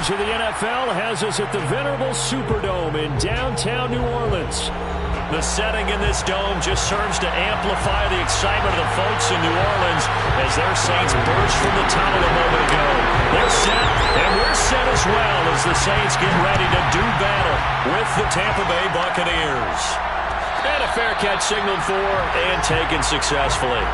coverage of the NFL has us at the venerable Superdome in downtown New Orleans. The setting in this dome just serves to amplify the excitement of the folks in New Orleans as their Saints burst from the tunnel a moment ago. They're set, and we're set as well as the Saints get ready to do battle with the Tampa Bay Buccaneers. And a fair catch signaled for and taken successfully.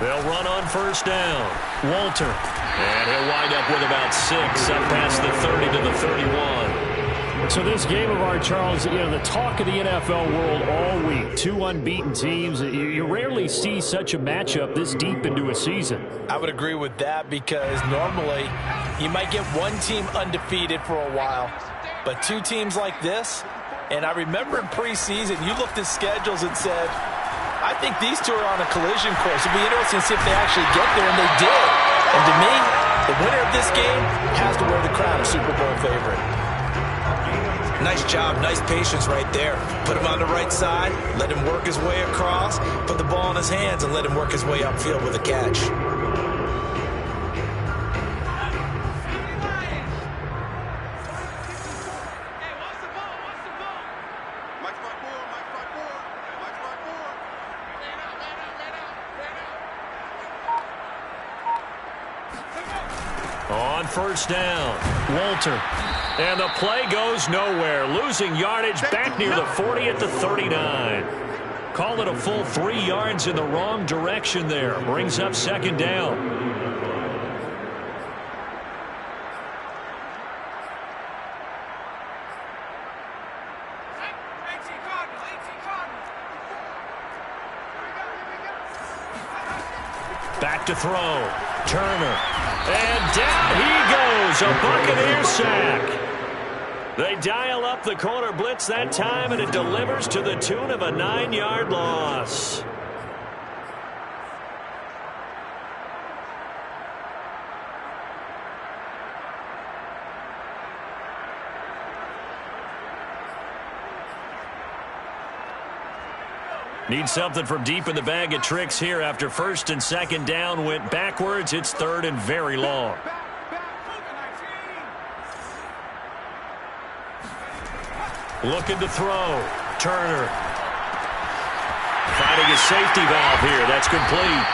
They'll run on first down. Walter. And he'll wind up with about 6 up past the 30 to the 31. So this game of ours, Charles, the talk of the NFL world all week. 2 unbeaten teams. You rarely see such a matchup this deep into a season. I would agree with that because normally you might get one team undefeated for a while. But 2 teams like this, and I remember in preseason you looked at schedules and said, I think these 2 are on a collision course. It'll be interesting to see if they actually get there, and they did. And to me, the winner of this game has to wear the crown of Super Bowl favorite. Nice job, nice patience right there. Put him on the right side, let him work his way across, put the ball in his hands, and let him work his way upfield with a catch. On first down, Walter. And the play goes nowhere. Losing yardage back near the 40 at the 39. Call it a full 3 yards in the wrong direction there. Brings up second down. Back to throw. Turner. And down he goes. A Buccaneer sack. They dial up the corner blitz that time, and it delivers to the tune of a 9-yard loss. Need something from deep in the bag of tricks here after first and second down went backwards. It's third and very long. Looking to throw. Turner. Finding his safety valve here. That's complete.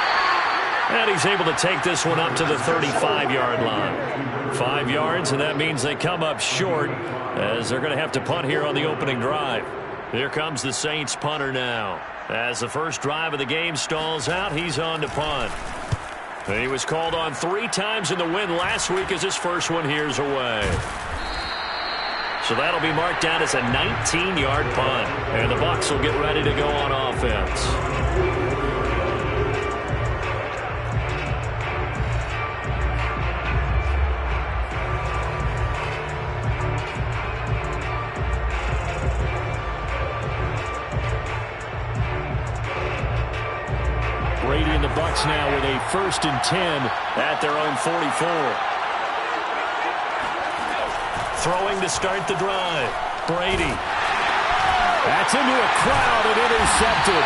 And he's able to take this one up to the 35-yard line. 5 yards, and that means they come up short as they're going to have to punt here on the opening drive. Here comes the Saints punter now. As the first drive of the game stalls out, he's on to punt. And he was called on 3 times in the win last week as his first one here's away. So that'll be marked down as a 19-yard punt. And the Bucs will get ready to go on offense. Brady and the Bucs now with a 1st and 10 at their own 44. Throwing to start the drive. Brady. That's into a crowd and intercepted.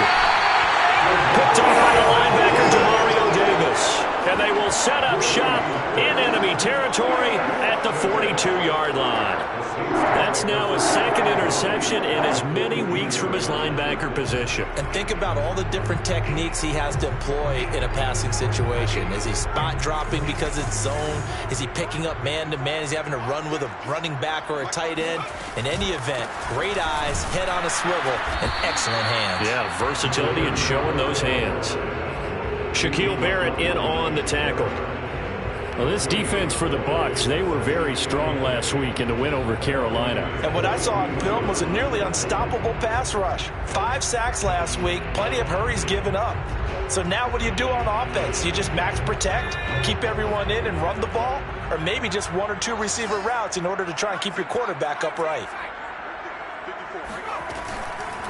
Picked off by the linebacker, Demario Davis. And they will set up shop in enemy territory at the 42-yard line. That's now his 2nd interception in as many weeks from his linebacker position. And think about all the different techniques he has to employ in a passing situation. Is he spot dropping because it's zone? Is he picking up man-to-man? Is he having to run with a running back or a tight end? In any event, great eyes, head on a swivel, and excellent hands. Yeah, versatility and showing those hands. Shaquille Barrett in on the tackle. Well, this defense for the Bucs, they were very strong last week in the win over Carolina. And what I saw on film was a nearly unstoppable pass rush. 5 sacks last week, plenty of hurries given up. So now what do you do on offense? You just max protect, keep everyone in and run the ball? Or maybe just 1 or 2 receiver routes in order to try and keep your quarterback upright?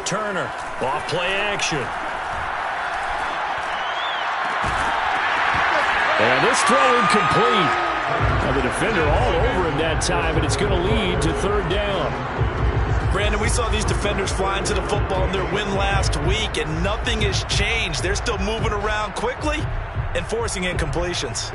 Turner, off play action. And this throw incomplete. Now the defender all over him that time, and it's going to lead to third down. Brandon, we saw these defenders flying to the football in their win last week, and nothing has changed. They're still moving around quickly and forcing incompletions.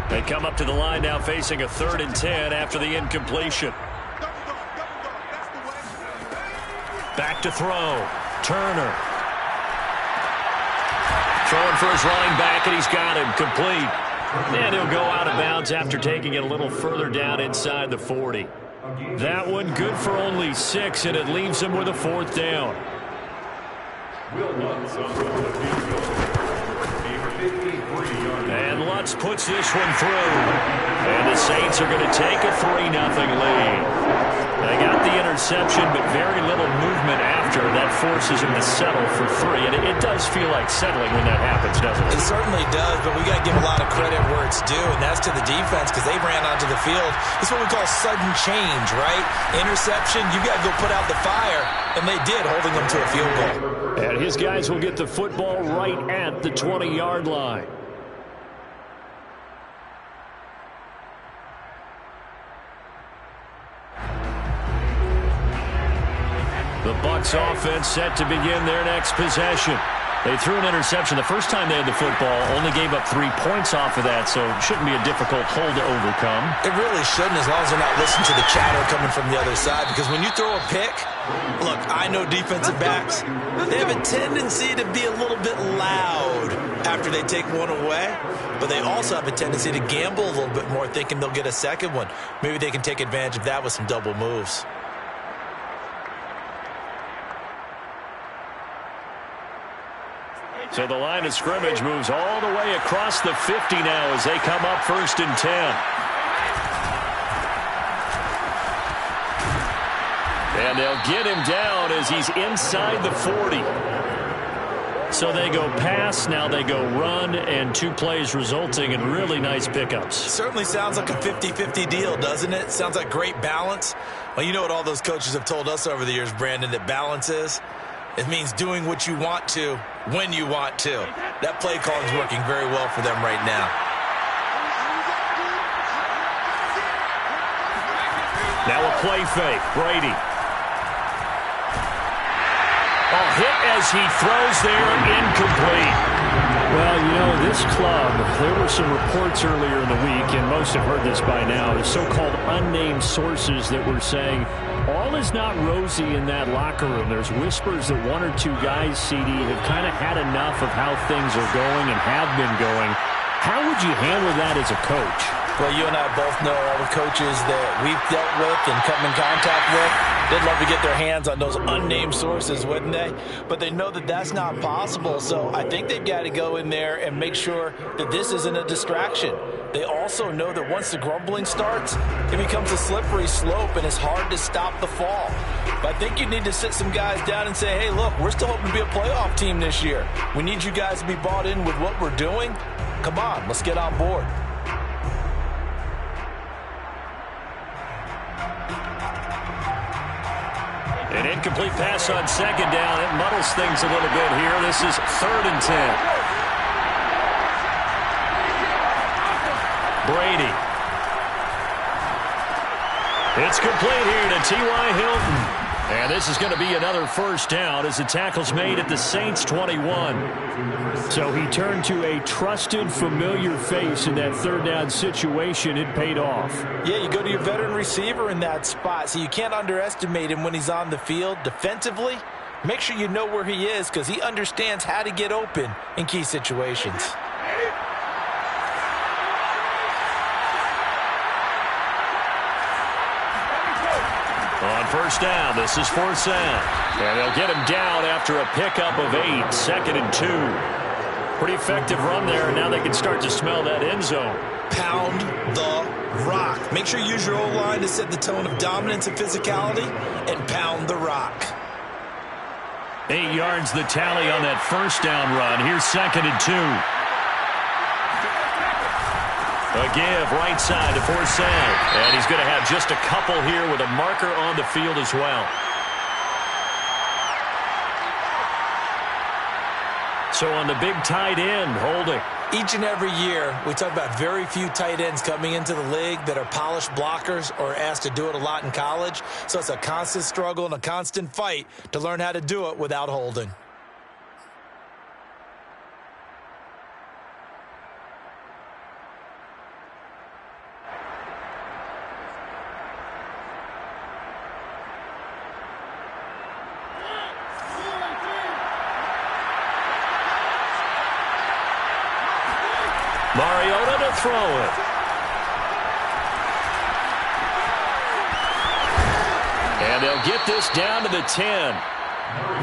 They come up to the line now facing a 3rd and 10 after the incompletion. Back to throw. Turner. Throwing for his running back, and he's got him complete. And he'll go out of bounds after taking it a little further down inside the 40. That one good for only 6, and it leaves him with a 4th down. And Lutz puts this one through. And the Saints are going to take a 3-0 lead. They got the interception, but very little movement after. That forces him to settle for 3. And it does feel like settling when that happens, doesn't it? It certainly does, but we got to give a lot of credit where it's due, and that's to the defense because they ran onto the field. It's what we call sudden change, right? Interception, you got to go put out the fire, and they did, holding them to a field goal. And his guys will get the football right at the 20-yard line. The Bucs offense set to begin their next possession. They threw an interception the first time they had the football, only gave up 3 points off of that, so it shouldn't be a difficult hole to overcome. It really shouldn't, as long as they're not listening to the chatter coming from the other side, because when you throw a pick, look, I know defensive backs, they have a tendency to be a little bit loud after they take one away, but they also have a tendency to gamble a little bit more, thinking they'll get a second one. Maybe they can take advantage of that with some double moves. So the line of scrimmage moves all the way across the 50 now as they come up 1st and 10. And they'll get him down as he's inside the 40. So they go pass, now they go run, and 2 plays resulting in really nice pickups. Certainly sounds like a 50-50 deal, doesn't it? Sounds like great balance. Well, you know what all those coaches have told us over the years, Brandon, that balance is? It means doing what you want to when you want to. That play call is working very well for them right now. Now a play fake. Brady. Hit as he throws there, incomplete. Well, you know, this club, there were some reports earlier in the week, and most have heard this by now, the so-called unnamed sources that were saying all is not rosy in that locker room. There's whispers that 1 or 2 guys, CD, have kind of had enough of how things are going and have been going. How would you handle that as a coach? Well, you and I both know all the coaches that we've dealt with and come in contact with. They'd love to get their hands on those unnamed sources, wouldn't they? But they know that that's not possible, so I think they've got to go in there and make sure that this isn't a distraction. They also know that once the grumbling starts, it becomes a slippery slope, and it's hard to stop the fall. But I think you need to sit some guys down and say, hey, look, we're still hoping to be a playoff team this year. We need you guys to be bought in with what we're doing. Come on, let's get on board. An incomplete pass on 2nd down. It muddles things a little bit here. This is 3rd and 10. Brady. It's complete here to T.Y. Hilton. And this is going to be another 1st down as the tackle's made at the Saints' 21. So he turned to a trusted, familiar face in that 3rd down situation. It paid off. Yeah, you go to your veteran receiver in that spot, so you can't underestimate him when he's on the field. Defensively, make sure you know where he is because he understands how to get open in key situations. On 1st down, this is 4th down. And they'll get him down after a pickup of 8, 2nd and 2. Pretty effective run there. Now they can start to smell that end zone. Pound the rock. Make sure you use your O-line to set the tone of dominance and physicality, and pound the rock. 8 yards the tally on that 1st down run. Here's 2nd and 2. A give right side to force out. And he's going to have just a couple here with a marker on the field as well. So on the big tight end, holding. Each and every year, we talk about very few tight ends coming into the league that are polished blockers or asked to do it a lot in college. So it's a constant struggle and a constant fight to learn how to do it without holding. Mariota to throw it. And they'll get this down to the 10.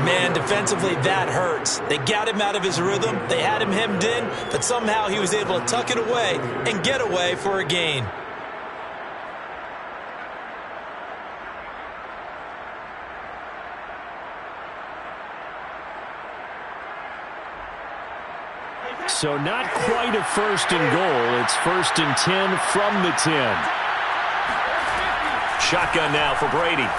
Man, defensively, that hurts. They got him out of his rhythm. They had him hemmed in, but somehow he was able to tuck it away and get away for a gain. So not quite a first and goal. It's 1st and 10 from the 10. Shotgun now for Brady.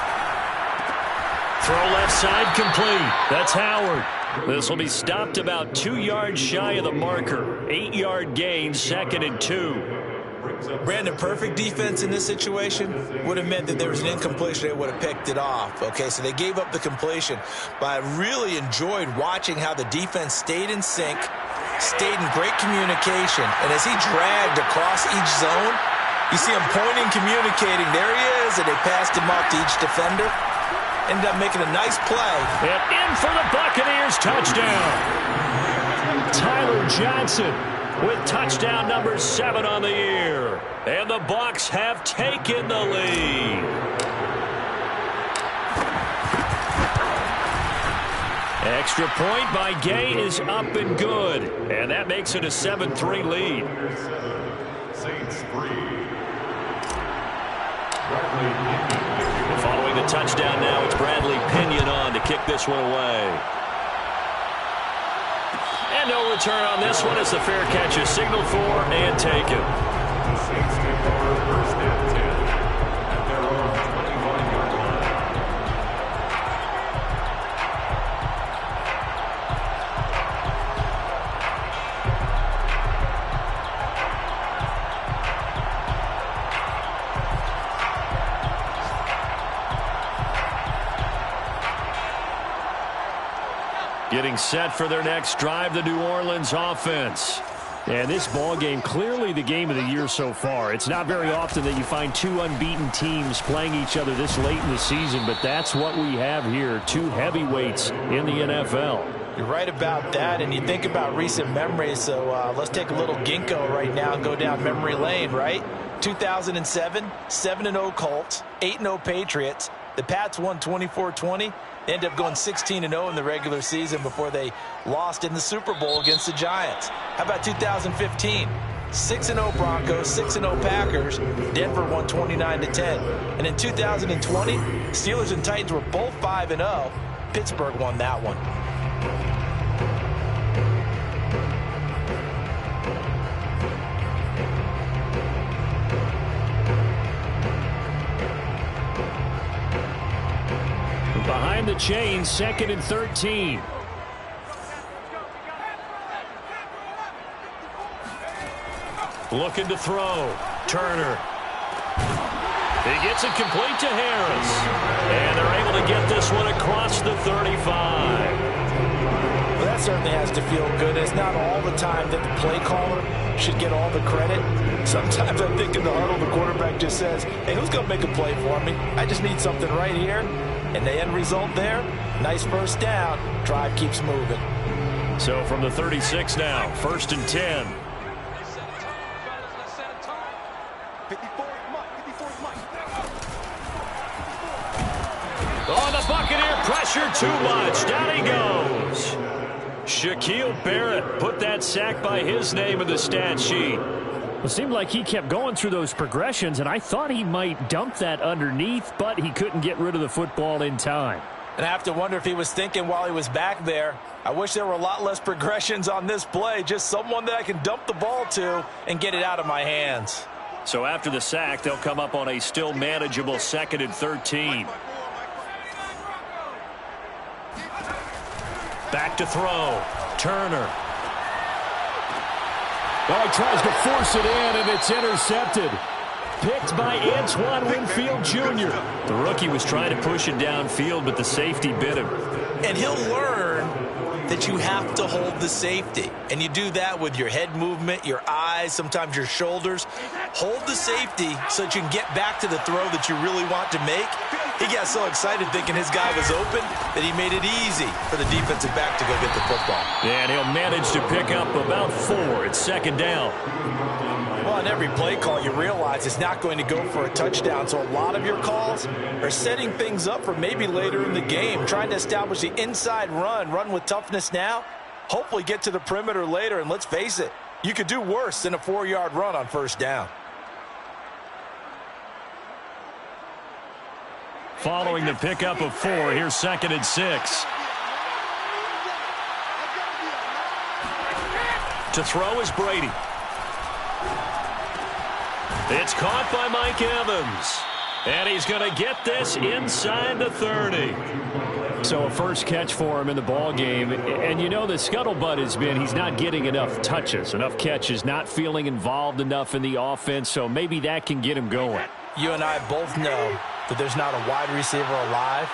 Throw left side complete. That's Howard. This will be stopped about 2 yards shy of the marker. 8-yard gain, 2nd and 2. Brandon, perfect defense in this situation would have meant that there was an incompletion. They would have picked it off. Okay, so they gave up the completion. But I really enjoyed watching how the defense stayed in sync, stayed in great communication. And as he dragged across each zone, you see him pointing, communicating. There he is, and they passed him off to each defender. Ended up making a nice play. And in for the Buccaneers touchdown. Tyler Johnson with touchdown number 7 on the year. And the Bucs have taken the lead. Extra point by Gay is up and good. And that makes it a 7-3 lead. Following the touchdown now, it's Bradley Pinion on to kick this one away. And no return on this one as the fair catch is signaled for and taken. Getting set for their next drive, the New Orleans offense. And this ball game, clearly the game of the year so far. It's not very often that you find 2 unbeaten teams playing each other this late in the season, but that's what we have here, 2 heavyweights in the NFL. You're right about that, and you think about recent memories, so let's take a little ginkgo right now and go down memory lane, right? 2007, 7-0 Colts, 8-0 Patriots. The Pats won 24-20. They ended up going 16-0 in the regular season before they lost in the Super Bowl against the Giants. How about 2015? 6-0 Broncos, 6-0 Packers. Denver won 29-10. And in 2020, Steelers and Titans were both 5-0. Pittsburgh won that one. Behind the chains, 2nd and 13. Looking to throw. Turner. He gets it complete to Harris. And they're able to get this one across the 35. Well, that certainly has to feel good. It's not all the time that the play caller should get all the credit. Sometimes I think in the huddle, the quarterback just says, hey, who's going to make a play for me? I just need something right here. And the end result there, nice first down. Drive keeps moving. So from the 36 now, 1st and 10. Oh, the Buccaneer pressure too much. Down he goes. Shaquille Barrett put that sack by his name in the stat sheet. It seemed like he kept going through those progressions, and I thought he might dump that underneath, but he couldn't get rid of the football in time. And I have to wonder if he was thinking while he was back there, I wish there were a lot less progressions on this play, just someone that I can dump the ball to and get it out of my hands. So after the sack, they'll come up on a still manageable 2nd and 13. Back to throw. Turner. Well, he tries to force it in, and it's intercepted. Picked by Antoine Winfield Jr. The rookie was trying to push it downfield, but the safety bit him. And he'll learn that you have to hold the safety. And you do that with your head movement, your eyes, sometimes your shoulders. Hold the safety so that you can get back to the throw that you really want to make. He got so excited thinking his guy was open that he made it easy for the defensive back to go get the football. And he'll manage to pick up about 4. It's 2nd down. Well, on every play call, you realize it's not going to go for a touchdown. So a lot of your calls are setting things up for maybe later in the game, trying to establish the inside run with toughness now, hopefully get to the perimeter later. And let's face it, you could do worse than a 4-yard run on 1st down. Following the pickup of 4, here's 2nd and 6. To throw is Brady. It's caught by Mike Evans. And he's going to get this inside the 30. So a first catch for him in the ball game. And you know the scuttlebutt has been he's not getting enough touches, enough catches, not feeling involved enough in the offense. So maybe that can get him going. You and I both know that there's not a wide receiver alive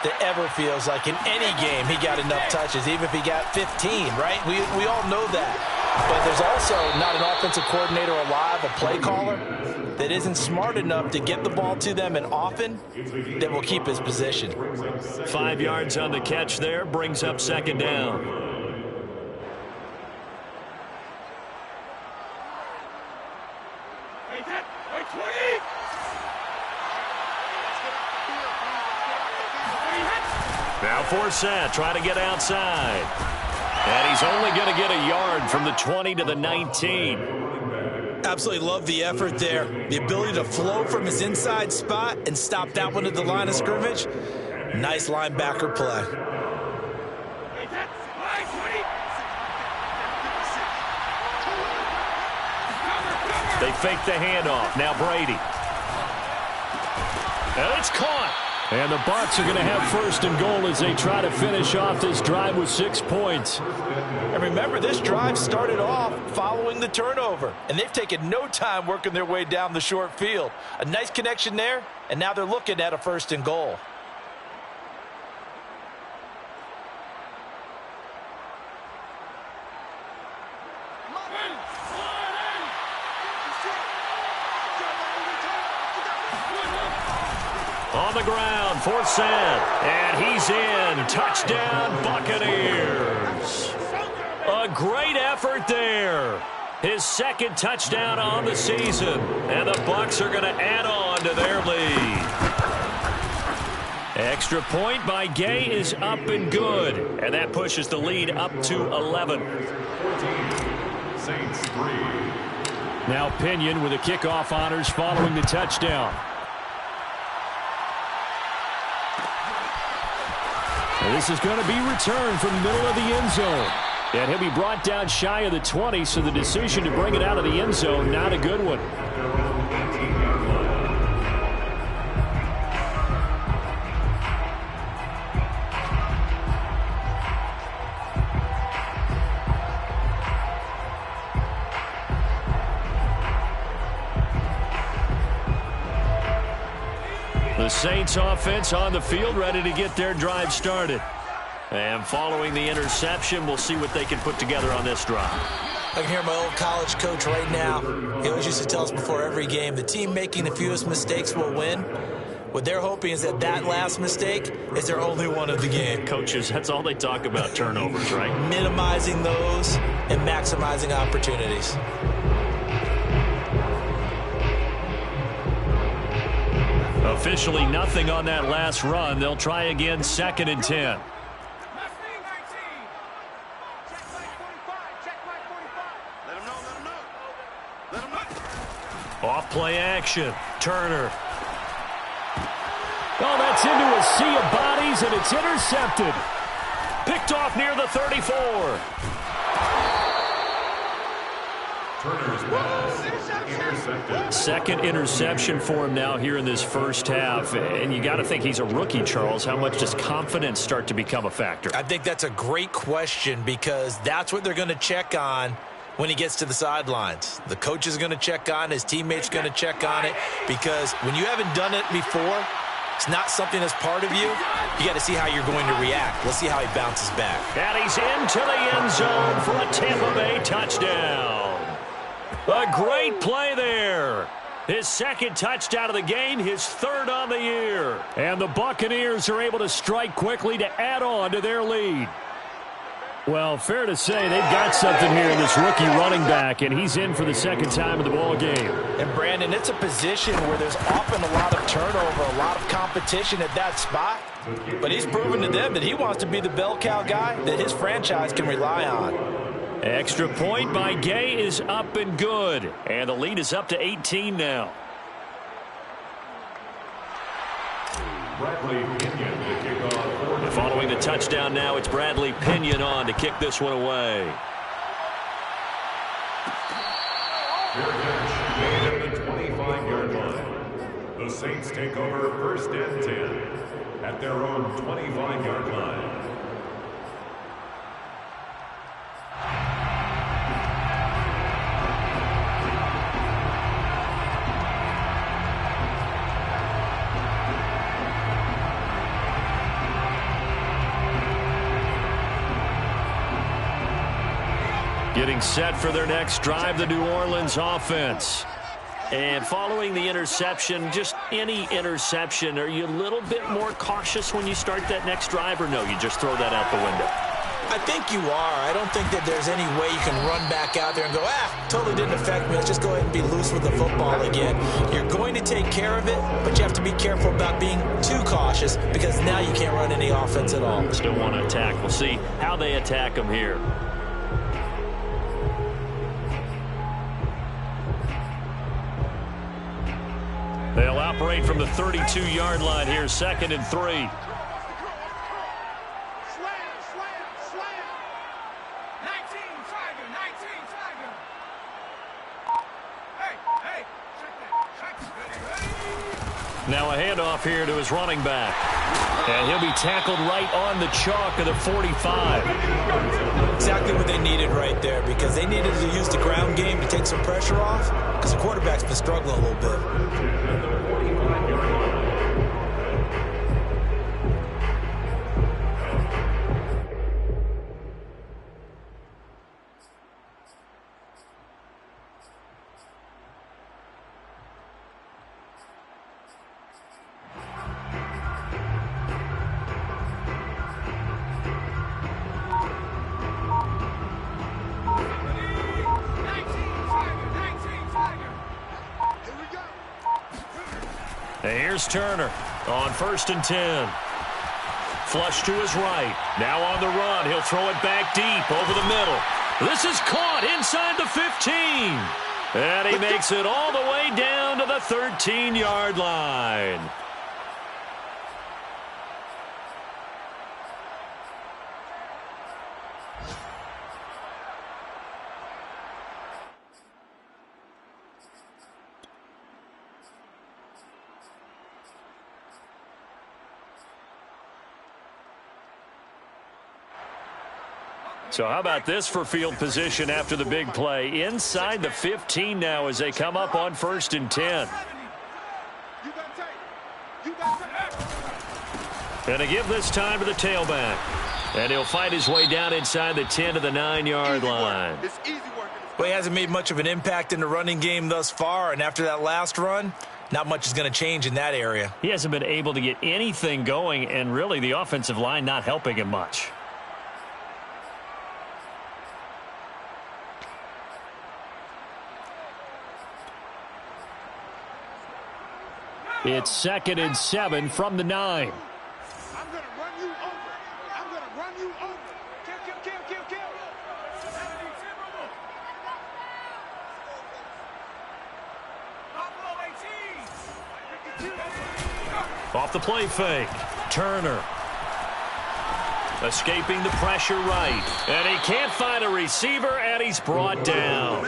that ever feels like in any game he got enough touches, even if he got 15, right? We all know that. But there's also not an offensive coordinator alive, a play caller, that isn't smart enough to get the ball to them and often that will keep his position. 5 yards on the catch there, brings up 2nd down. Now Forsett trying to get outside. And he's only going to get a yard from the 20 to the 19. Absolutely love the effort there. The ability to flow from his inside spot and stop that one at the line of scrimmage. Nice linebacker play. They fake the handoff. Now Brady. And it's caught. And the Bucs are going to have 1st and goal as they try to finish off this drive with 6 points. And remember, this drive started off following the turnover, and they've taken no time working their way down the short field. A nice connection there, and now they're looking at a 1st and goal. On the ground, Forsett, and he's in. Touchdown, Buccaneers. A great effort there. His 2nd touchdown on the season, and the Bucs are going to add on to their lead. Extra point by Gay is up and good, and that pushes the lead up to 11. Now Pinion with the kickoff honors following the touchdown. This is going to be returned from the middle of the end zone. And he'll be brought down shy of the 20, so the decision to bring it out of the end zone, not a good one. The Saints offense on the field, ready to get their drive started. And following the interception, we'll see what they can put together on this drive. I can hear my old college coach right now. He always used to tell us before every game, the team making the fewest mistakes will win. What they're hoping is that that last mistake is their only one of the game. Coaches, that's all they talk about, turnovers, right? Minimizing those and maximizing opportunities. Officially nothing on that last run. They'll try again, 2nd and 10. Off play action. Turner. Oh, that's into a sea of bodies, and it's intercepted. Picked off near the 34. Second interception for him now here in this first half. And you got to think he's a rookie, Charles. How much does confidence start to become a factor? I think that's a great question because that's what they're going to check on when he gets to the sidelines. The coach is going to check on, his teammates going to check on it, because when you haven't done it before, it's not something that's part of you. You got to see how you're going to react. Let's see how he bounces back. And he's into the end zone for a Tampa Bay touchdown. A great play there. His second touchdown of the game, his third on the year. And the Buccaneers are able to strike quickly to add on to their lead. Well, fair to say they've got something here in this rookie running back, and he's in for the second time in the ball game. And, Brandon, it's a position where there's often a lot of turnover, a lot of competition at that spot. But he's proven to them that he wants to be the bell cow guy that his franchise can rely on. Extra point by Gay is up and good. And the lead is up to 18 now. Following the touchdown now, it's Bradley Pinion on to kick this one away. At the 25-yard line. The Saints take over first and 10 at their own 25-yard line. Getting set for their next drive, the New Orleans offense. And following the interception, just any interception, are you a little bit more cautious when you start that next drive, or no, you just throw that out the window? I think you are. I don't think that there's any way you can run back out there and go, totally didn't affect me. Let's just go ahead and be loose with the football again. You're going to take care of it, but you have to be careful about being too cautious because now you can't run any offense at all. Still want to attack. We'll see how they attack them here. They'll operate from the 32-yard line here, 2nd and 3. Now a handoff here to his running back. And he'll be tackled right on the chalk of the 45. Exactly what they needed right there, because they needed to use the ground game to take some pressure off, because the quarterback's been struggling a little bit. Here's Turner on 1st and 10. Flush to his right. Now on the run. He'll throw it back deep over the middle. This is caught inside the 15. And he makes it all the way down to the 13-yard line. So how about this for field position after the big play? Inside the 15 now as they come up on 1st and 10. And to give this time to the tailback. And he'll fight his way down inside the 10 to the 9-yard line. Well, he hasn't made much of an impact in the running game thus far, and after that last run, not much is going to change in that area. He hasn't been able to get anything going, and really the offensive line not helping him much. It's 2nd and 7 from the 9. I'm going to run you over. I'm going to run you over. Kill. Off the play fake. Turner. Escaping the pressure right. And he can't find a receiver, and he's brought down.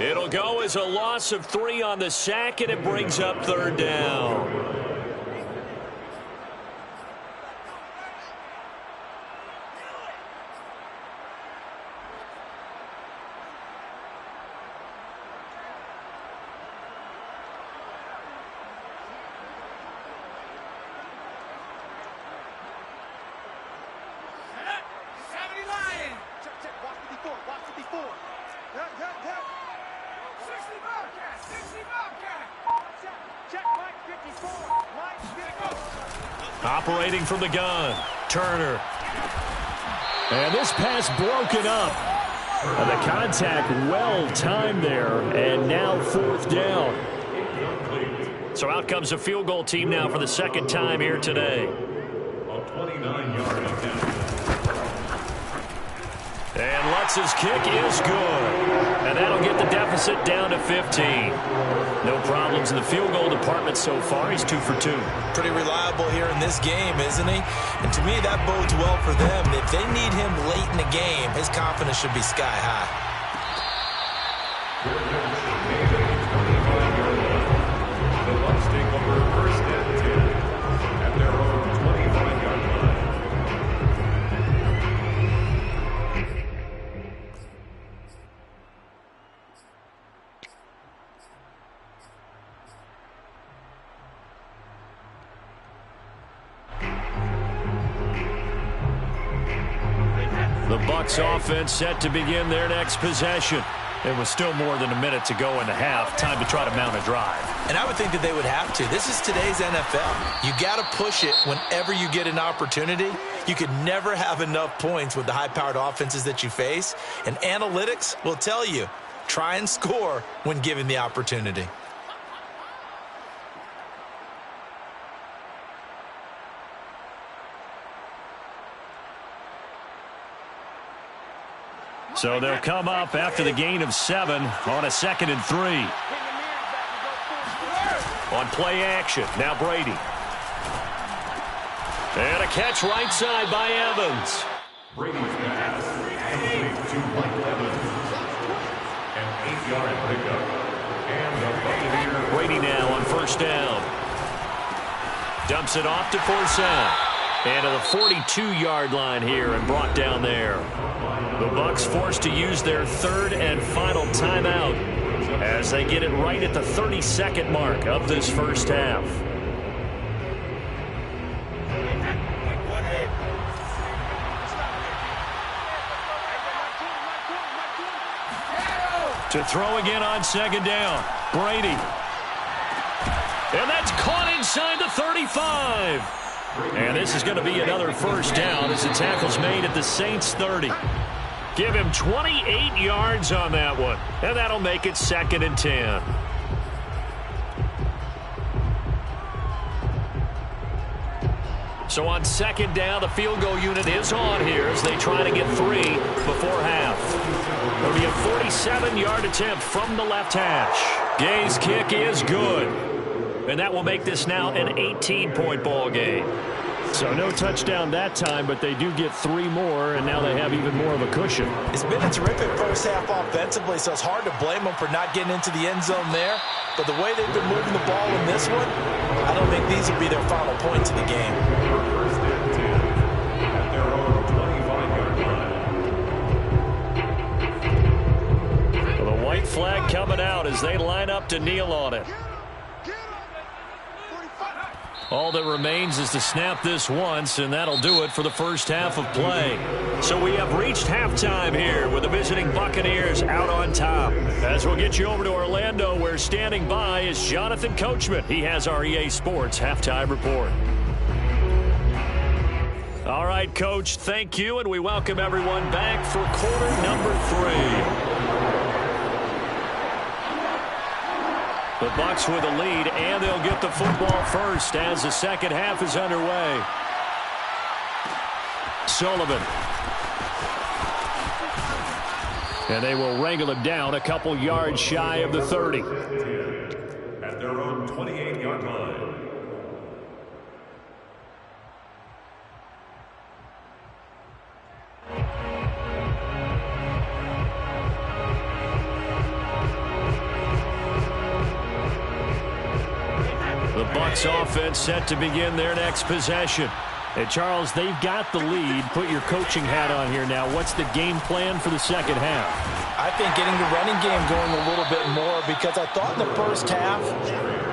It'll go as a loss of 3 on the sack, and it brings up 3rd down. Operating from the gun. Turner. And this pass broken up. And the contact well timed there. And now 4th down. So out comes a field goal team now for the 2nd time here today. A 29-yard attempt. And Lutz's kick is good. And that'll get the deficit down to 15. No problems in the field goal department so far. He's 2 for 2. Pretty reliable here in this game, isn't he? And to me, that bodes well for them. If they need him late in the game, his confidence should be sky high. The Bucs take over 1st and 10 at their own 25-yard line. The Bucs offense set to begin their next possession. It was still more than a minute to go in the half. Time to try to mount a drive. And I would think that they would have to. This is today's NFL. You got to push it whenever you get an opportunity. You could never have enough points with the high-powered offenses that you face. And analytics will tell you, try and score when given the opportunity. So they'll come up after the gain of 7 on a 2nd and 3. On play action, now Brady. And a catch right side by Evans. Brady's pass complete to Mike Evans. An 8-yard pickup. And the Buccaneers. Brady now on 1st down. Dumps it off to Forsett. And to the 42-yard line here and brought down there. The Bucs forced to use their 3rd and final timeout as they get it right at the 32nd mark of this first half. To throw again on 2nd down. Brady. And that's caught inside the 35. And this is going to be another 1st down as the tackle's made at the Saints' 30. Give him 28 yards on that one. And that'll make it 2nd and 10. So on 2nd down, the field goal unit is on here as they try to get 3 before half. It'll be a 47-yard attempt from the left hash. Gay's kick is good. And that will make this now an 18-point ball game. So no touchdown that time, but they do get 3 more, and now they have even more of a cushion. It's been a terrific first half offensively, so it's hard to blame them for not getting into the end zone there. But the way they've been moving the ball in this one, I don't think these will be their final points of the game. 1st and 10 at their own 25-yard line. Well, the white flag coming out as they line up to kneel on it. All that remains is to snap this once, and that'll do it for the first half of play. So we have reached halftime here with the visiting Buccaneers out on top. As we'll get you over to Orlando, where standing by is Jonathan Coachman. He has our EA Sports halftime report. All right, Coach, thank you, and we welcome everyone back for quarter number 3. The Bucs with a lead, and they'll get the football first as the second half is underway. Sullivan. And they will wrangle him down a couple yards shy of the 30. At their own 28-yard line. The Bucs offense set to begin their next possession. Hey, Charles, they've got the lead. Put your coaching hat on here now. What's the game plan for the second half? I think getting the running game going a little bit more, because I thought in the first half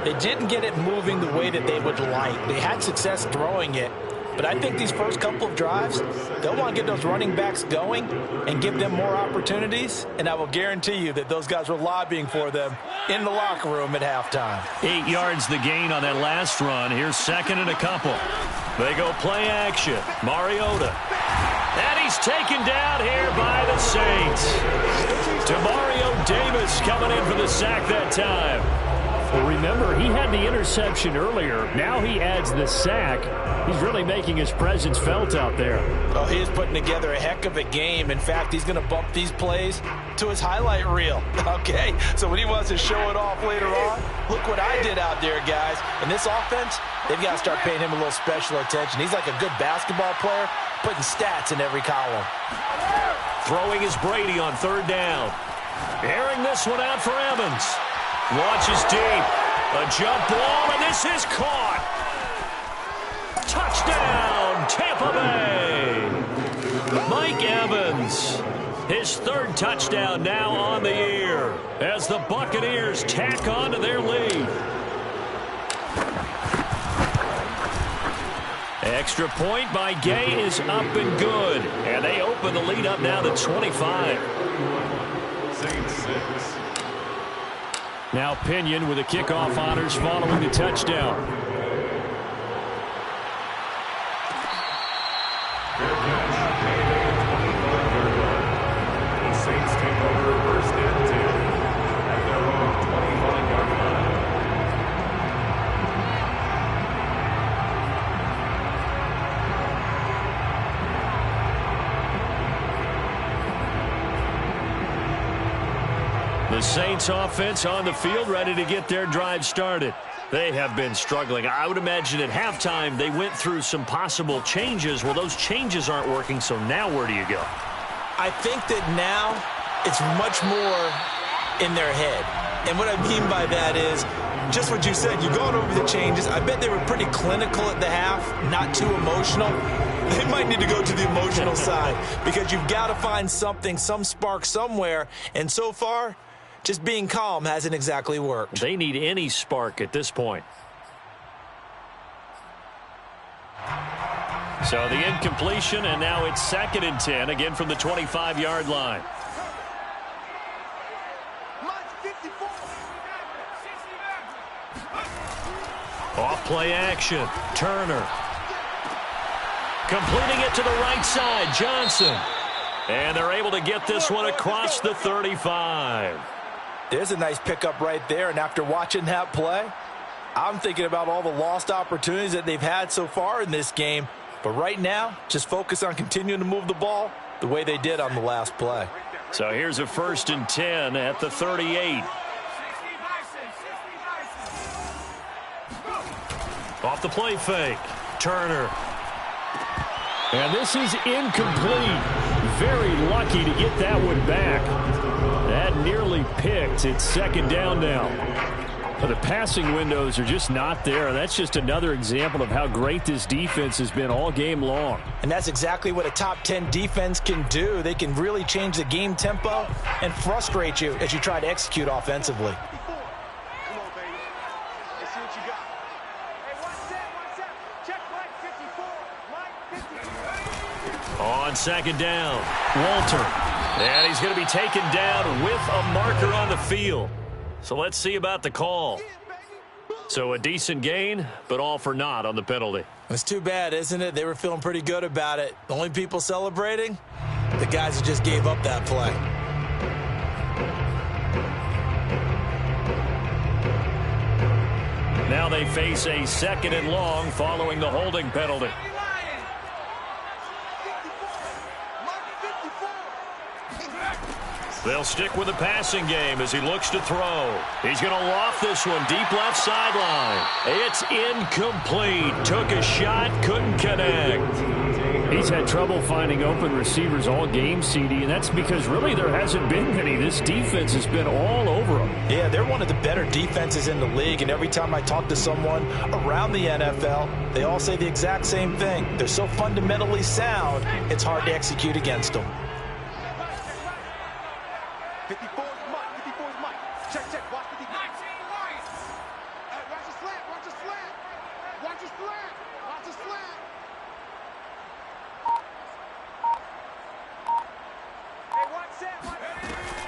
they didn't get it moving the way that they would like. They had success throwing it, but I think these first couple of drives, they'll want to get those running backs going and give them more opportunities, and I will guarantee you that those guys were lobbying for them in the locker room at halftime. 8 yards the gain on that last run. Here's second and a couple. They go play action. Mariota. And he's taken down here by the Saints. Demario Davis coming in for the sack that time. Well, remember, he had the interception earlier. Now he adds the sack. He's really making his presence felt out there. Oh, he is putting together a heck of a game. In fact, he's going to bump these plays to his highlight reel. Okay, so when he wants to show it off later on, look what I did out there, guys. And this offense, they've got to start paying him a little special attention. He's like a good basketball player, putting stats in every column. Throwing is Brady on third down. Airing this one out for Evans. Launches deep. A jump ball, and this is caught. Touchdown, Tampa Bay. Mike Evans. His third touchdown now on the year as the Buccaneers tack on to their lead. Extra point by Gay is up and good. And they open the lead up now to 25. Saints 6. Now Pinion with the kickoff honors following the touchdown. The Saints take over first and 10 at their own 25-yard line. The Saints offense on the field, ready to get their drive started. They have been struggling. I would imagine at halftime they went through some possible changes. Well, those changes aren't working, so now where do you go? I think that now it's much more in their head. And what I mean by that is just what you said. You've gone over the changes. I bet they were pretty clinical at the half, not too emotional. They might need to go to the emotional side because you've got to find something, some spark somewhere. And so far, just being calm hasn't exactly worked. They need any spark at this point. So the incompletion, and now it's second and 10, again from the 25-yard line. Off play action. Turner. Completing it to the right side. Johnson. And they're able to get this one across the 35. There's a nice pickup right there, and after watching that play, I'm thinking about all the lost opportunities that they've had so far in this game. But right now, just focus on continuing to move the ball the way they did on the last play. So here's a first and 10 at the 38. Off the play fake. Turner. And this is incomplete. Very lucky to get that one back. That nearly picked. It's second down now. But the passing windows are just not there. That's just another example of how great this defense has been all game long. And that's exactly what a top 10 defense can do. They can really change the game tempo and frustrate you as you try to execute offensively. Come on, baby. Let's see what you got. Hey, watch that. Check Mike 54. Mike 54. On second down, Walter. And he's going to be taken down with a marker on the field. So let's see about the call. So a decent gain, but all for naught on the penalty. It's too bad, isn't it? They were feeling pretty good about it. The only people celebrating, the guys who just gave up that play. Now they face a second and long following the holding penalty. They'll stick with the passing game as he looks to throw. He's going to loft this one deep left sideline. It's incomplete. Took a shot, couldn't connect. He's had trouble finding open receivers all game, CD, and that's because really there hasn't been many. This defense has been all over them. Yeah, they're one of the better defenses in the league, and every time I talk to someone around the NFL, they all say the exact same thing. They're so fundamentally sound, it's hard to execute against them. 54 is Mike. 54 is Mike. Check, check. Watch 54. Watch the slant. Watch the slant. Watch the slant. Watch the slant. Hey, watch that.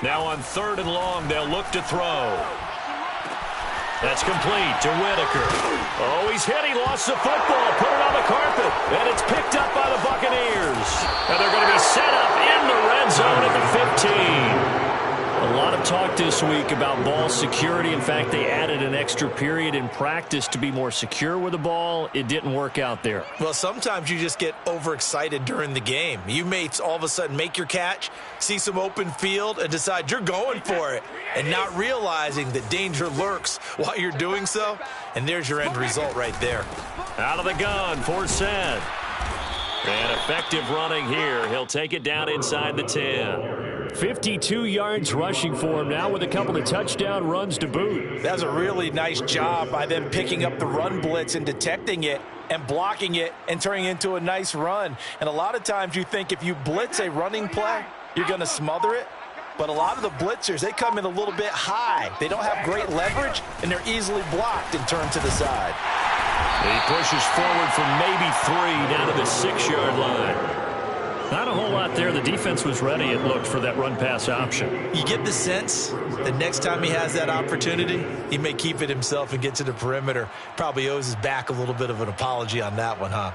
Now on 3rd and long, they'll look to throw. That's complete to Whitaker. Oh, he's hit. He lost the football. Put it on the carpet. And it's picked up by the Buccaneers. And they're going to be set up in the red zone at the 15. A lot of talk this week about ball security. In fact, they added an extra period in practice to be more secure with the ball. It didn't work out there. Well, sometimes you just get overexcited during the game. You may all of a sudden make your catch, see some open field, and decide you're going for it, and not realizing that danger lurks while you're doing so. And there's your end result right there. Out of the gun for Seth. And effective running here. He'll take it down inside the 10. 52 yards rushing for him now with a couple of touchdown runs to boot. That's a really nice job by them picking up the run blitz and detecting it and blocking it and turning it into a nice run. And a lot of times you think if you blitz a running play, you're going to smother it. But a lot of the blitzers, they come in a little bit high. They don't have great leverage, and they're easily blocked and turned to the side. He pushes forward for maybe 3 down to the 6-yard line. Not a whole lot there. The defense was ready, it looked, for that run-pass option. You get the sense that next time he has that opportunity, he may keep it himself and get to the perimeter. Probably owes his back a little bit of an apology on that one, huh?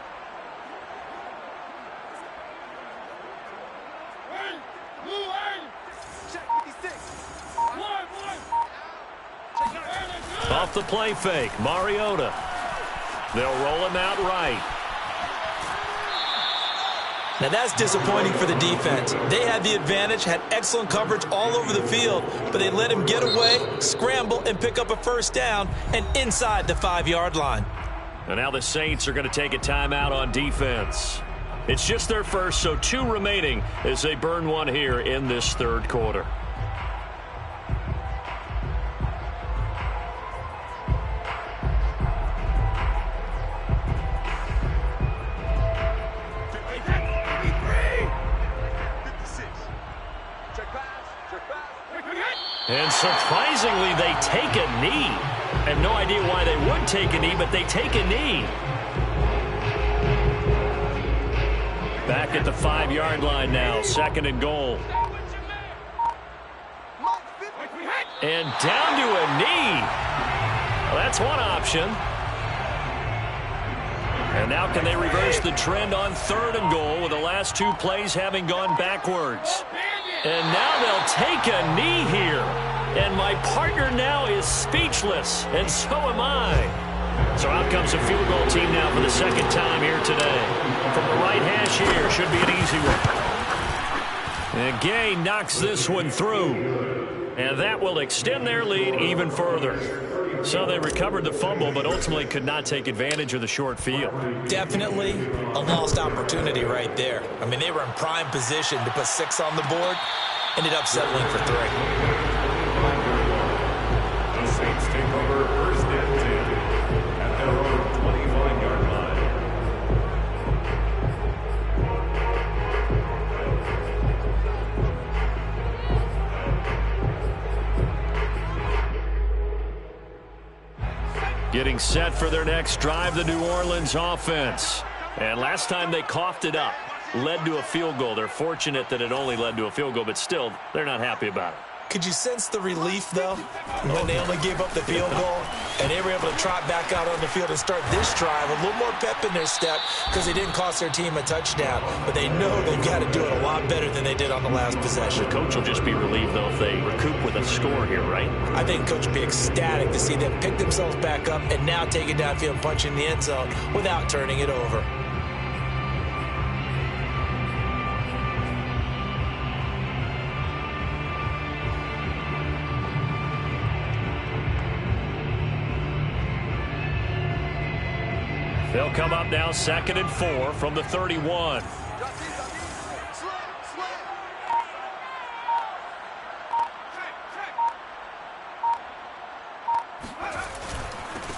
Off the play fake, Mariota. They'll roll him out right. Now that's disappointing for the defense. They had the advantage, had excellent coverage all over the field, but they let him get away, scramble, and pick up a first down and inside the 5-yard line. And now the Saints are going to take a timeout on defense. It's just their first, so 2 remaining as they burn one here in this 3rd quarter. And surprisingly, they take a knee. I have no idea why they would take a knee, but they take a knee. Back at the 5-yard line now, 2nd and goal. And down to a knee. Well, that's one option. And now can they reverse the trend on 3rd and goal with the last 2 plays having gone backwards? And now they'll take a knee here. And my partner now is speechless, and so am I. So out comes the field goal team now for the 2nd time here today. From the right hash here, should be an easy one. And Gay knocks this one through. And that will extend their lead even further. So they recovered the fumble, but ultimately could not take advantage of the short field. Definitely a lost opportunity right there. I mean, they were in prime position to put 6 on the board. Ended up settling for 3. The Saints take over 1st and 10 at their own 25-yard line. Getting set for their next drive, the New Orleans offense. And last time they coughed it up, led to a field goal. They're fortunate that it only led to a field goal, but still, they're not happy about it. Could you sense the relief, though, when they only gave up the field goal and they were able to trot back out on the field and start this drive, a little more pep in their step because they didn't cost their team a touchdown, but they know they've got to do it a lot better than they did on the last possession. The coach will just be relieved, though, if they recoup with a score here, right? I think coach will be ecstatic to see them pick themselves back up and now take it downfield and punch in the end zone without turning it over. They'll come up now 2nd and 4 from the 31.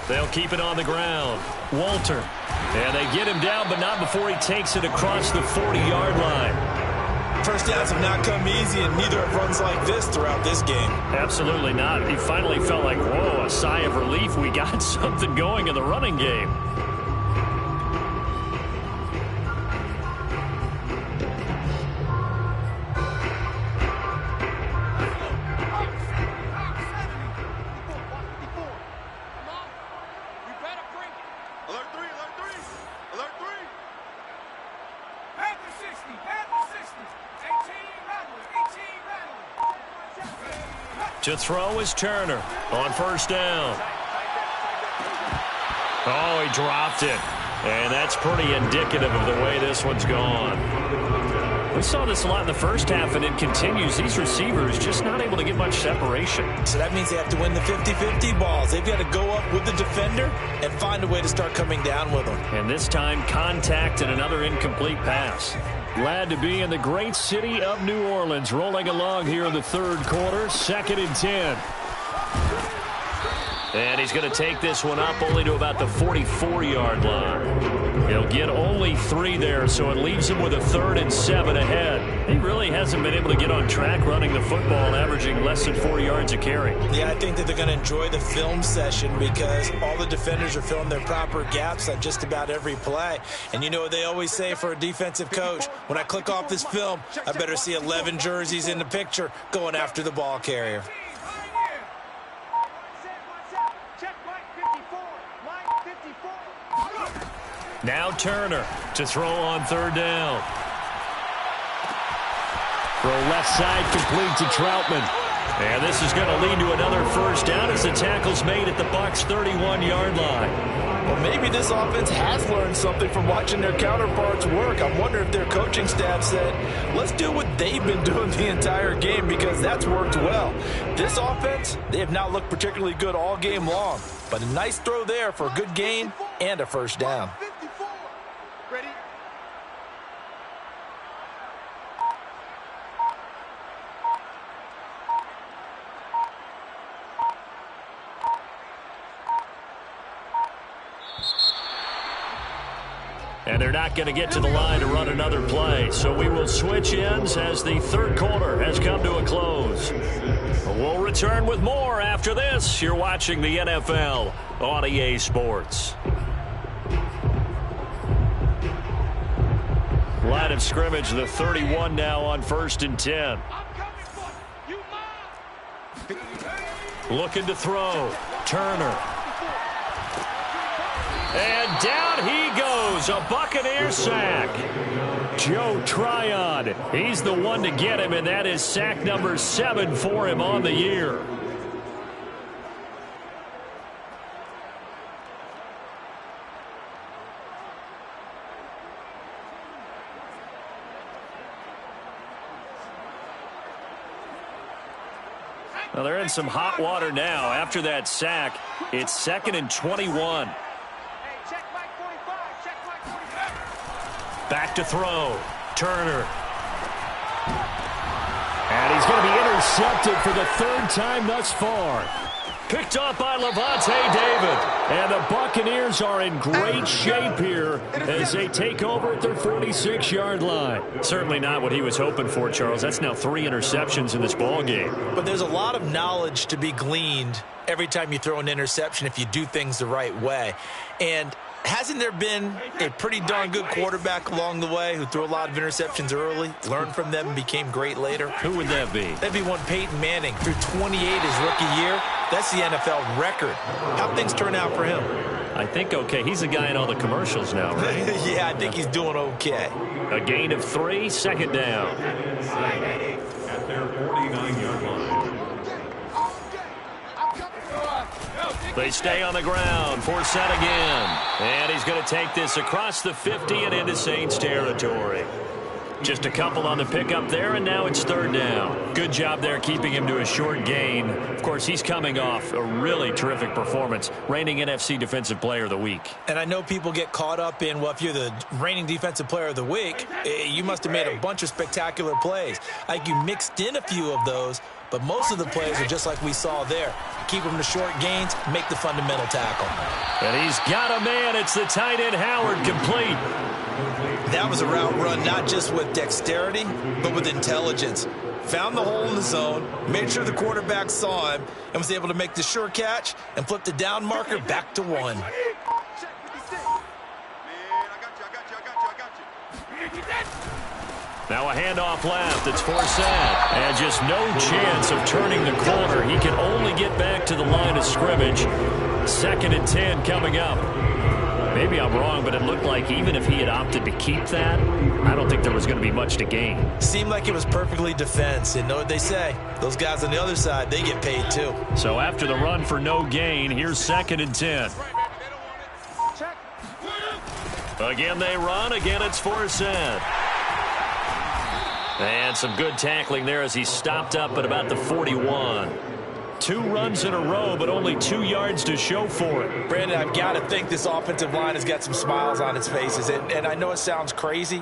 They'll keep it on the ground. Walter. And they get him down, but not before he takes it across the 40-yard line. First downs have not come easy, and neither have runs like this throughout this game. Absolutely not. He finally felt like, whoa, a sigh of relief. We got something going in the running game. To throw is Turner on first down. Oh, he dropped it. And that's pretty indicative of the way this one's gone. We saw this a lot in the first half, and it continues. These receivers just not able to get much separation. So that means they have to win the 50-50 balls. They've got to go up with the defender and find a way to start coming down with them. And this time, contact and another incomplete pass. Glad to be in the great city of New Orleans, rolling along here in the third quarter, 2nd and 10. And he's going to take this one up only to about the 44-yard line. He'll get only 3 there, so it leaves him with a 3rd and 7 ahead. He really hasn't been able to get on track running the football, averaging less than 4 yards a carry. Yeah, I think that they're going to enjoy the film session because all the defenders are filling their proper gaps on just about every play. And you know what they always say for a defensive coach? When I click off this film, I better see 11 jerseys in the picture going after the ball carrier. Now Turner to throw on 3rd down. Throw left side complete to Troutman. And this is going to lead to another first down as the tackle's made at the Bucs' 31-yard line. Well, maybe this offense has learned something from watching their counterparts work. I wonder if their coaching staff said, let's do what they've been doing the entire game because that's worked well. This offense, they have not looked particularly good all game long. But a nice throw there for a good gain and a first down. Ready? And they're not going to get to the line to run another play. So we will switch ends as the third quarter has come to a close. We'll return with more after this. You're watching the NFL on EA Sports. Line of scrimmage, the 31 now on 1st and 10. Looking to throw. Turner. And down he goes. A Buccaneer sack. Joe Tryon. He's the one to get him, and that is sack number 7 for him on the year. Well, they're in some hot water now. After that sack, it's 2nd and 21. Back to throw. Turner. And he's going to be intercepted for the 3rd time thus far. Picked up by Levante David. And the Buccaneers are in great shape here as they take over at their 46-yard line. Certainly not what he was hoping for, Charles. That's now 3 interceptions in this ball game. But there's a lot of knowledge to be gleaned every time you throw an interception if you do things the right way. And hasn't there been a pretty darn good quarterback along the way who threw a lot of interceptions early, learned from them, and became great later? Who would that be? That'd be one Peyton Manning. Threw 28 his rookie year. That's the NFL record. How'd things turn out for him? I think okay. He's a guy in all the commercials now, right? Yeah, I think he's doing okay. A gain of 3, 2nd down. At their 49-yard line. They stay on the ground. Forsett again. And he's going to take this across the 50 and into Saints territory. Just a couple on the pickup there, and now it's third down. Good job there keeping him to a short gain. Of course, he's coming off a really terrific performance, reigning NFC Defensive Player of the Week. And I know people get caught up in, well, if you're the reigning Defensive Player of the Week, you must have made a bunch of spectacular plays. I think you mixed in a few of those, but most of the plays are just like we saw there. Keep them to short gains, make the fundamental tackle. And he's got a man. It's the tight end Howard, complete. That was a route run not just with dexterity, but with intelligence. Found the hole in the zone, made sure the quarterback saw him, and was able to make the sure catch and flip the down marker back to 1. Now a handoff left. It's Forsett. And just no chance of turning the corner. He can only get back to the line of scrimmage. 2nd and 10 coming up. Maybe I'm wrong, but it looked like even if he had opted to keep that, I don't think there was going to be much to gain. Seemed like it was perfectly defense. And know what they say? Those guys on the other side, they get paid too. So after the run for no gain, here's 2nd and 10. Again they run. Again it's Forsett. And some good tackling there as he stopped up at about the 41. 2 runs in a row, but only 2 yards to show for it. Brandon, I've got to think this offensive line has got some smiles on its faces. And I know it sounds crazy,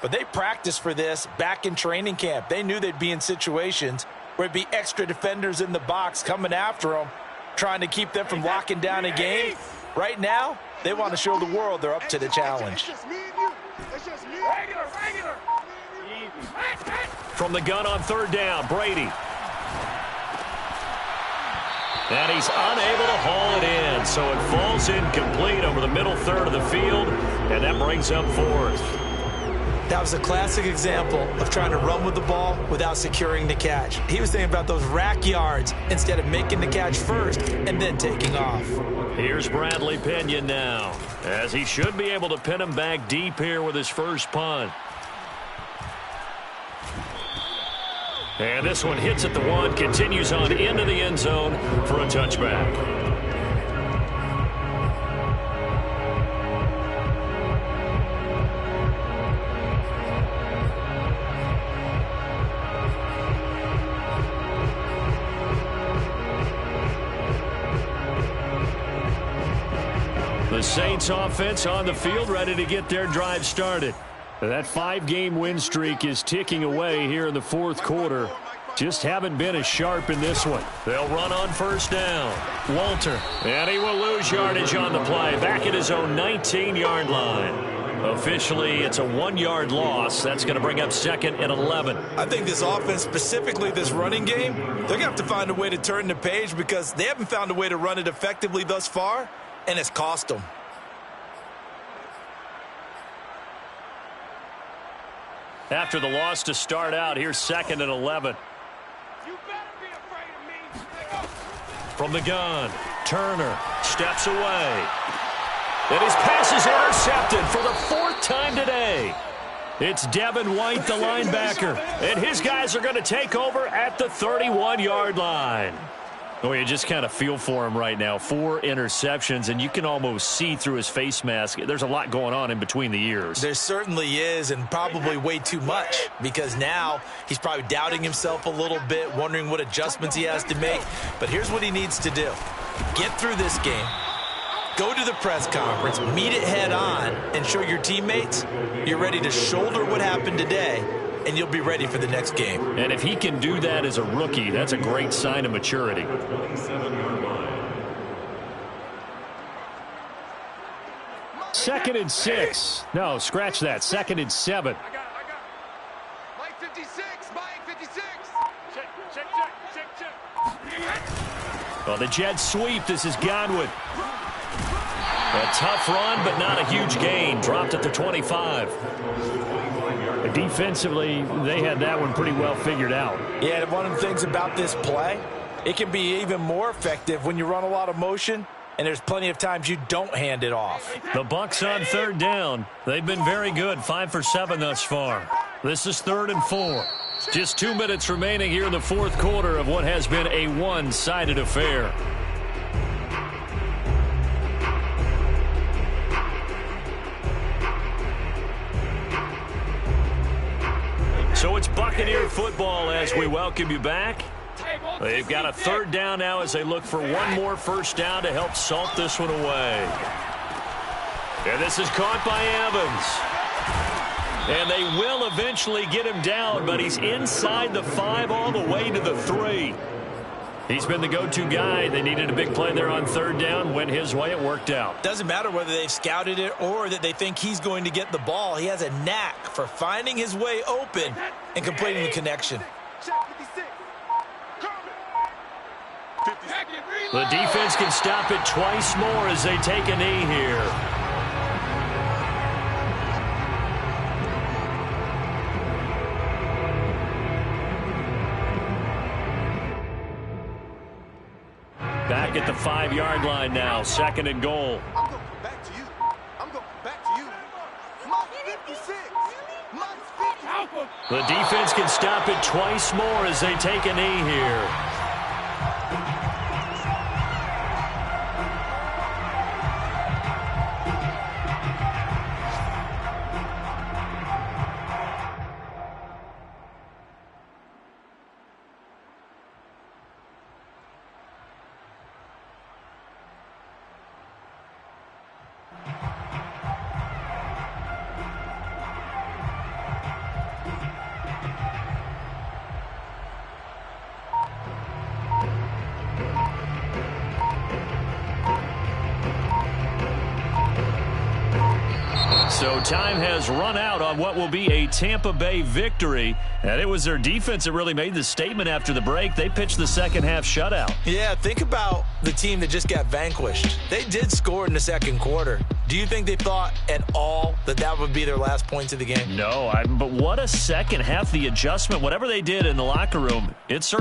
but they practiced for this back in training camp. They knew they'd be in situations where it'd be extra defenders in the box coming after them, trying to keep them from locking down a game. Right now, they want to show the world they're up to the challenge. From the gun on 3rd down, Brady. And he's unable to haul it in, so it falls incomplete over the middle third of the field, and that brings up 4th. That was a classic example of trying to run with the ball without securing the catch. He was thinking about those rack yards instead of making the catch first and then taking off. Here's Bradley Pinion now, as he should be able to pin him back deep here with his first punt. And this one hits at the 1, continues on into the end zone for a touchback. The Saints offense on the field, ready to get their drive started. That 5-game win streak is ticking away here in the 4th quarter. Just haven't been as sharp in this one. They'll run on 1st down. Walter. And he will lose yardage on the play. Back at his own 19-yard line. Officially, it's a 1-yard loss. That's going to bring up 2nd and 11. I think this offense, specifically this running game, they're going to have to find a way to turn the page because they haven't found a way to run it effectively thus far, and it's cost them. After the loss to start out, here's 2nd and 11. You better be afraid of me. From the gun, Turner steps away. And his pass is intercepted for the 4th time today. It's Devin White, the linebacker. And his guys are going to take over at the 31-yard line. Oh, you just kind of feel for him right now. 4 interceptions, and you can almost see through his face mask. There's a lot going on in between the ears. There certainly is, and probably way too much, because now he's probably doubting himself a little bit, wondering what adjustments he has to make. But here's what he needs to do. Get through this game, go to the press conference, meet it head on, and show your teammates you're ready to shoulder what happened today, and you'll be ready for the next game. And if he can do that as a rookie, that's a great sign of maturity. 27-yard line. 2nd and 6. No, scratch that. 2nd and 7. I got it. Mike 56. Mike 56. Check. Well, the jet sweep. This is Godwin. A tough run, but not a huge gain. Dropped at the 25. Defensively, they had that one pretty well figured out. Yeah, and one of the things about this play, it can be even more effective when you run a lot of motion, and there's plenty of times you don't hand it off. The Bucs on 3rd down. They've been very good, 5 for 7 thus far. This is 3rd and 4. Just 2 minutes remaining here in the 4th quarter of what has been a one-sided affair. football as we welcome you back. They've got a third down now as they look for one more first down to help salt this one away. And this is caught by Evans. And they will eventually get him down, but he's inside the 5 all the way to the 3. He's been the go-to guy. They needed a big play there on third down. Went his way. It worked out. Doesn't matter whether they've scouted it or that they think he's going to get the ball. He has a knack for finding his way open and completing the connection. The defense can stop it twice more as they take a knee here. Back at the 5-yard line now, 2nd and goal. I'm going back to you. I'm going back to you. Minus 56. Minus 50. The defense can stop it twice more as they take a knee here. So time has run out on what will be a Tampa Bay victory. And it was their defense that really made the statement after the break. They pitched the second half shutout. Yeah, think about the team that just got vanquished. They did score in the second quarter. Do you think they thought at all that that would be their last points of the game? No, but what a second half. The adjustment, whatever they did in the locker room, it certainly